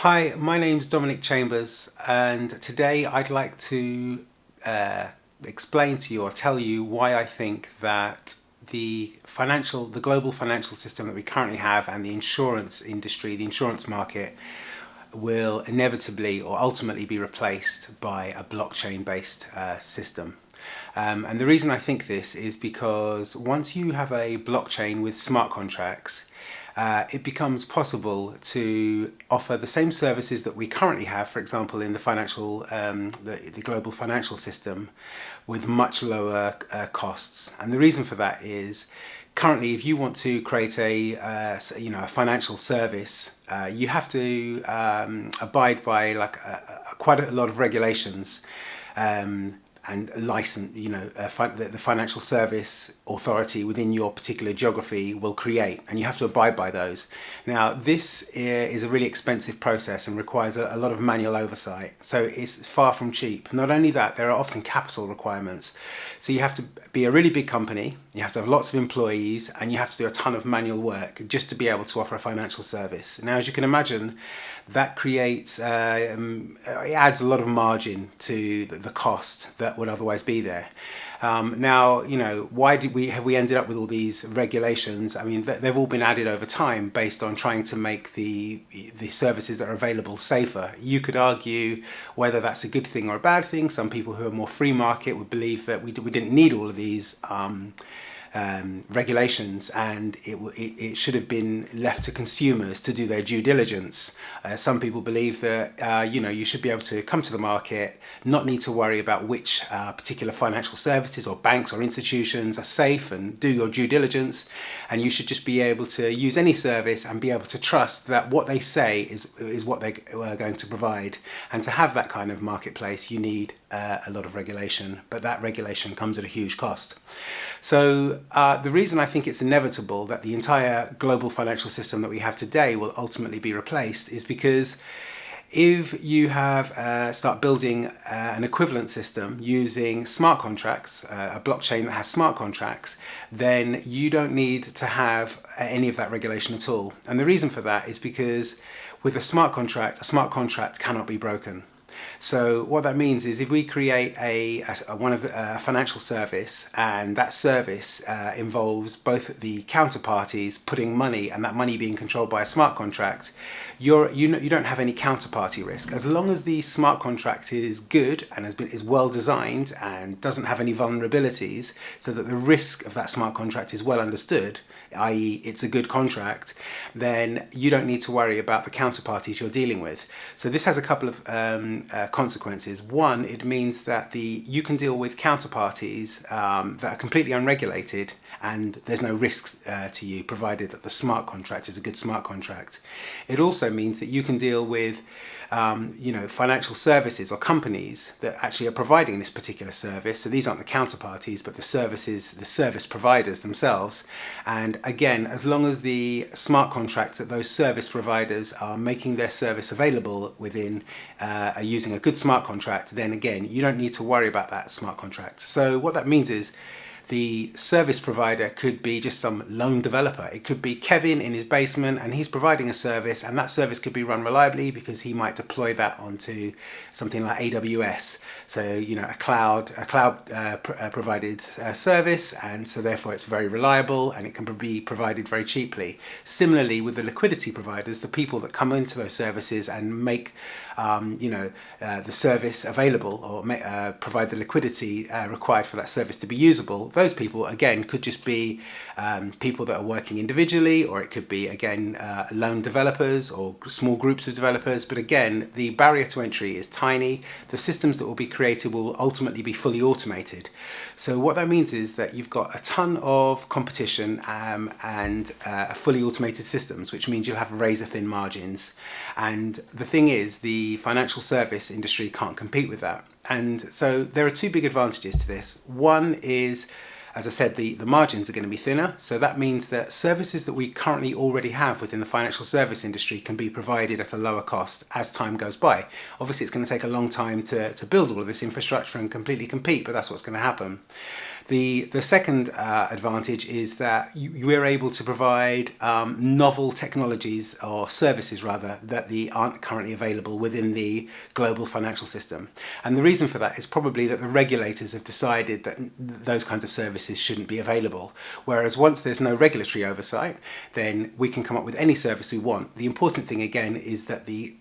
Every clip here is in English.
Hi, my name's Dominic Chambers, and today I'd like to explain to you or tell you why I think that the global financial system that we currently have and the insurance industry, the insurance market, will inevitably or ultimately be replaced by a blockchain-based system. And the reason I think this is because once you have a blockchain with smart contracts, it becomes possible to offer the same services that we currently have, for example, in the global financial system, with much lower costs. And the reason for that is currently, if you want to create a financial service, you have to abide by quite a lot of regulations. And license, the financial service authority within your particular geography will create, and you have to abide by those. Now, this is a really expensive process and requires a lot of manual oversight, so it's far from cheap. Not only that, there are often capital requirements. So you have to be a really big company, you have to have lots of employees, and you have to do a ton of manual work just to be able to offer a financial service. Now, as you can imagine, that creates, it adds a lot of margin to the cost that would otherwise be there. Now, why have we ended up with all these regulations? I mean, they've all been added over time based on trying to make the services that are available safer. You could argue whether that's a good thing or a bad thing. Some people who are more free market would believe that we didn't need all of these regulations, and it should have been left to consumers to do their due diligence. Some people believe that you should be able to come to the market, not need to worry about which particular financial services or banks or institutions are safe, and do your due diligence, and you should just be able to use any service and be able to trust that what they say is what they are going to provide. And to have that kind of marketplace, you need a lot of regulation, but that regulation comes at a huge cost. So the reason I think it's inevitable that the entire global financial system that we have today will ultimately be replaced is because if you start building an equivalent system using smart contracts, a blockchain that has smart contracts, then you don't need to have any of that regulation at all. And the reason for that is because with a smart contract cannot be broken. So what that means is if we create a financial service, and that service involves both the counterparties putting money and that money being controlled by a smart contract, you don't have any counterparty risk. As long as the smart contract is good and is well designed and doesn't have any vulnerabilities, so that the risk of that smart contract is well understood, i.e. it's a good contract, then you don't need to worry about the counterparties you're dealing with. So this has a couple of consequences. One, it means that you can deal with counterparties that are completely unregulated, and there's no risks to you, provided that the smart contract is a good smart contract. It also means that you can deal with financial services or companies that actually are providing this particular service. So these aren't the counterparties, but the service providers themselves. And again, as long as the smart contracts that those service providers are making their service available within are using a good smart contract, then again, you don't need to worry about that smart contract. So what that means is, the service provider could be just some lone developer. It could be Kevin in his basement, and he's providing a service, and that service could be run reliably because he might deploy that onto something like AWS. So, a cloud provided service, and so therefore it's very reliable and it can be provided very cheaply. Similarly, with the liquidity providers, the people that come into those services and make the service available, or provide the liquidity required for that service to be usable, those people again could just be people that are working individually, or it could be again lone developers or small groups of developers. But again, the barrier to entry is tiny. The systems that will be created will ultimately be fully automated. So what that means is that you've got a ton of competition and fully automated systems, which means you'll have razor thin margins. And the thing is, the financial service industry can't compete with that. And so there are two big advantages to this. One is, as I said, the margins are going to be thinner. So that means that services that we currently already have within the financial service industry can be provided at a lower cost as time goes by. Obviously, it's going to take a long time to build all of this infrastructure and completely compete, but that's what's going to happen. The second advantage is that we're able to provide novel technologies or services rather that aren't currently available within the global financial system. And the reason for that is probably that the regulators have decided that those kinds of services shouldn't be available. Whereas once there's no regulatory oversight, then we can come up with any service we want. The important thing again is that the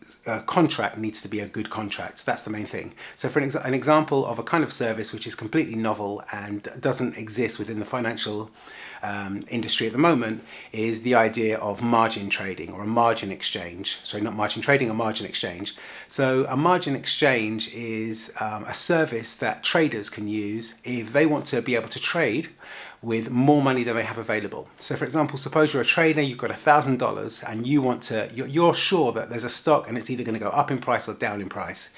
contract needs to be a good contract. That's the main thing. So for an example of a kind of service which is completely novel and doesn't exist within the financial industry at the moment is the idea of margin trading or a margin exchange. Sorry, not margin trading, a margin exchange. So a margin exchange is a service that traders can use if they want to be able to trade with more money than they have available. So for example, suppose you're a trader, you've got $1,000 and you're sure that there's a stock and it's either going to go up in price or down in price.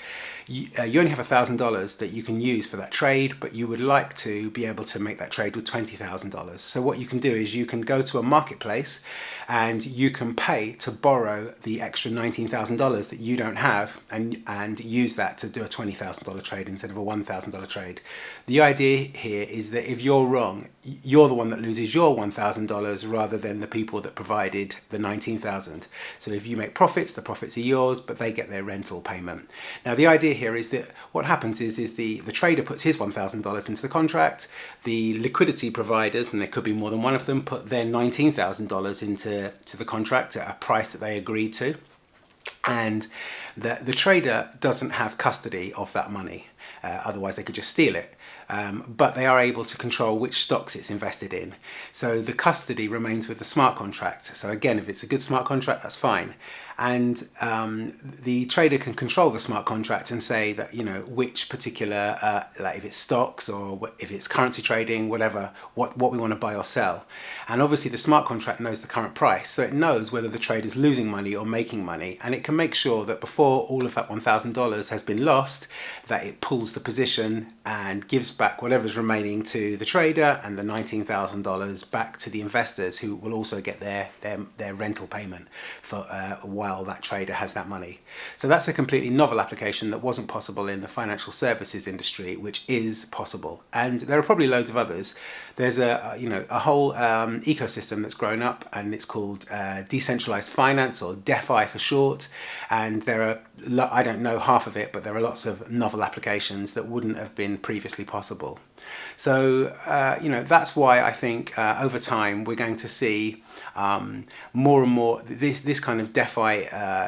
You only have $1,000 that you can use for that trade, but you would like to be able to make that trade with $20,000. So what you can do is you can go to a marketplace and you can pay to borrow the extra $19,000 that you don't have and use that to do a $20,000 trade instead of a $1,000 trade. The idea here is that if you're wrong, you're the one that loses your $1,000 rather than the people that provided the $19,000. So if you make profits, the profits are yours, but they get their rental payment. Now the idea here is that what happens is the trader puts his $1,000 into the contract, the liquidity providers, and there could be more than one of them, put their $19,000 into the contract at a price that they agreed to, and the trader doesn't have custody of that money. Otherwise they could just steal it. But they are able to control which stocks it's invested in. So the custody remains with the smart contract. So again, if it's a good smart contract, that's fine. And the trader can control the smart contract and say that, which particular, like if it's stocks or if it's currency trading, whatever, what we want to buy or sell. And obviously the smart contract knows the current price. So it knows whether the trader's losing money or making money. And it can make sure that before all of that $1,000 has been lost, that it pulls the position and gives back whatever's remaining to the trader and the $19,000 back to the investors, who will also get their rental payment for while that trader has that money. So that's a completely novel application that wasn't possible in the financial services industry, which is possible. And there are probably loads of others. There's a whole ecosystem that's grown up, and it's called decentralized finance, or DeFi for short. And there are, I don't know half of it, but there are lots of novel applications that wouldn't have been previously possible. So, that's why I think over time we're going to see more and more this kind of DeFi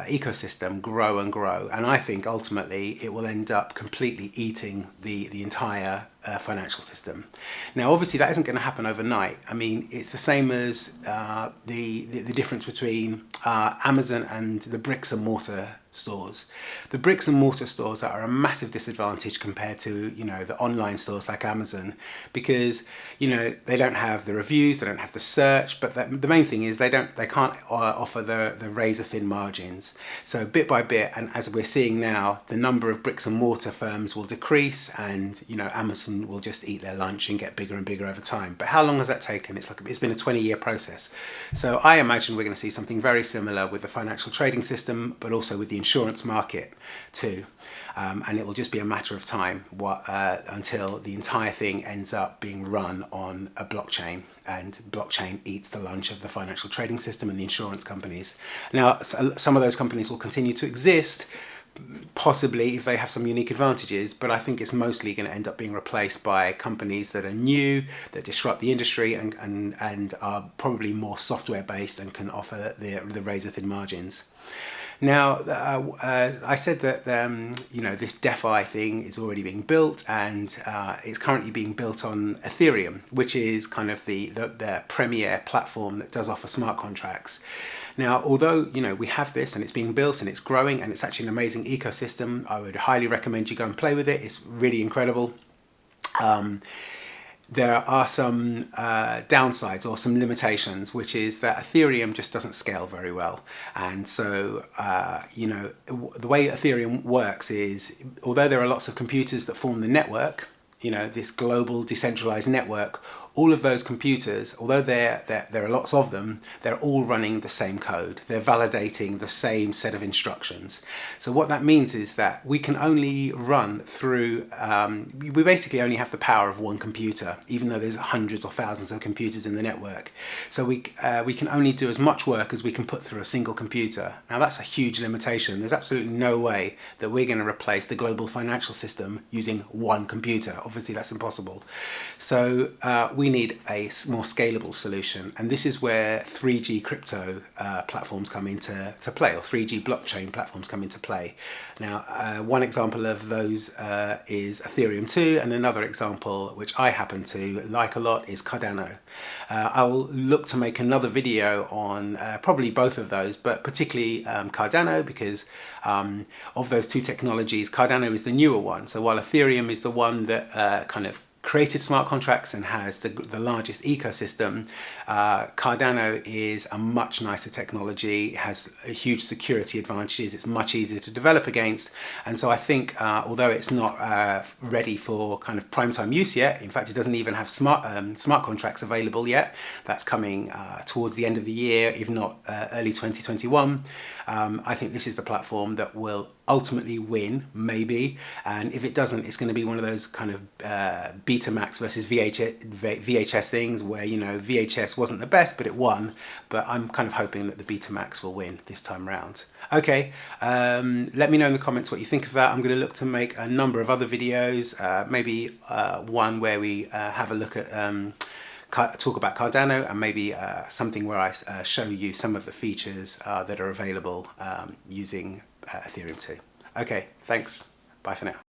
ecosystem grow and grow. And I think ultimately it will end up completely eating the entire financial system. Now, obviously that isn't going to happen overnight. I mean, it's the same as the difference between Amazon and the bricks and mortar stores. The bricks and mortar stores are a massive disadvantage compared to the online stores like Amazon, because they don't have the reviews, they don't have the search, but the main thing is they can't offer the razor thin margins. So bit by bit, and as we're seeing now, the number of bricks and mortar firms will decrease, and Amazon will just eat their lunch and get bigger and bigger over time. But how long has that taken? It's been a 20-year process. So I imagine we're going to see something very similar with the financial trading system, but also with the insurance market too. And it will just be a matter of time until the entire thing ends up being run on a blockchain, and blockchain eats the lunch of the financial trading system and the insurance companies. Now, some of those companies will continue to exist, possibly if they have some unique advantages, but I think it's mostly going to end up being replaced by companies that are new, that disrupt the industry and are probably more software based and can offer the razor thin margins. Now, I said that this DeFi thing is already being built, and it's currently being built on Ethereum, which is kind of the premier platform that does offer smart contracts. Now, although we have this and it's being built and it's growing and it's actually an amazing ecosystem, I would highly recommend you go and play with it. It's really incredible. There are some downsides or some limitations, which is that Ethereum just doesn't scale very well. And so, the way Ethereum works is, although there are lots of computers that form the network, this global decentralized network, all of those computers, although there are lots of them, they're all running the same code. They're validating the same set of instructions. So what that means is that we can only run through, we basically only have the power of one computer, even though there's hundreds or thousands of computers in the network. So we can only do as much work as we can put through a single computer. Now that's a huge limitation. There's absolutely no way that we're going to replace the global financial system using one computer. Obviously that's impossible. So we need a more scalable solution, and this is where 3G crypto platforms come into play, or 3G blockchain platforms come into play. Now one example of those is Ethereum 2, and another example which I happen to like a lot is Cardano. I'll look to make another video on probably both of those, but particularly Cardano, because of those two technologies, Cardano is the newer one. So while Ethereum is the one that kind of created smart contracts and has the largest ecosystem, Cardano is a much nicer technology, has a huge security advantages, it's much easier to develop against, and so I think although it's not ready for kind of prime time use yet, in fact it doesn't even have smart contracts available yet, that's coming towards the end of the year, if not early 2021, I think this is the platform that will ultimately win, maybe, and if it doesn't, it's going to be one of those kind of Betamax versus VHS things where, you know, VHS wasn't the best, but it won. But I'm kind of hoping that the Betamax will win this time round. Okay, let me know in the comments what you think of that. I'm going to look to make a number of other videos, maybe one where we have a look at talk about Cardano, and maybe something where I show you some of the features that are available using Ethereum 2. Okay, thanks. Bye for now.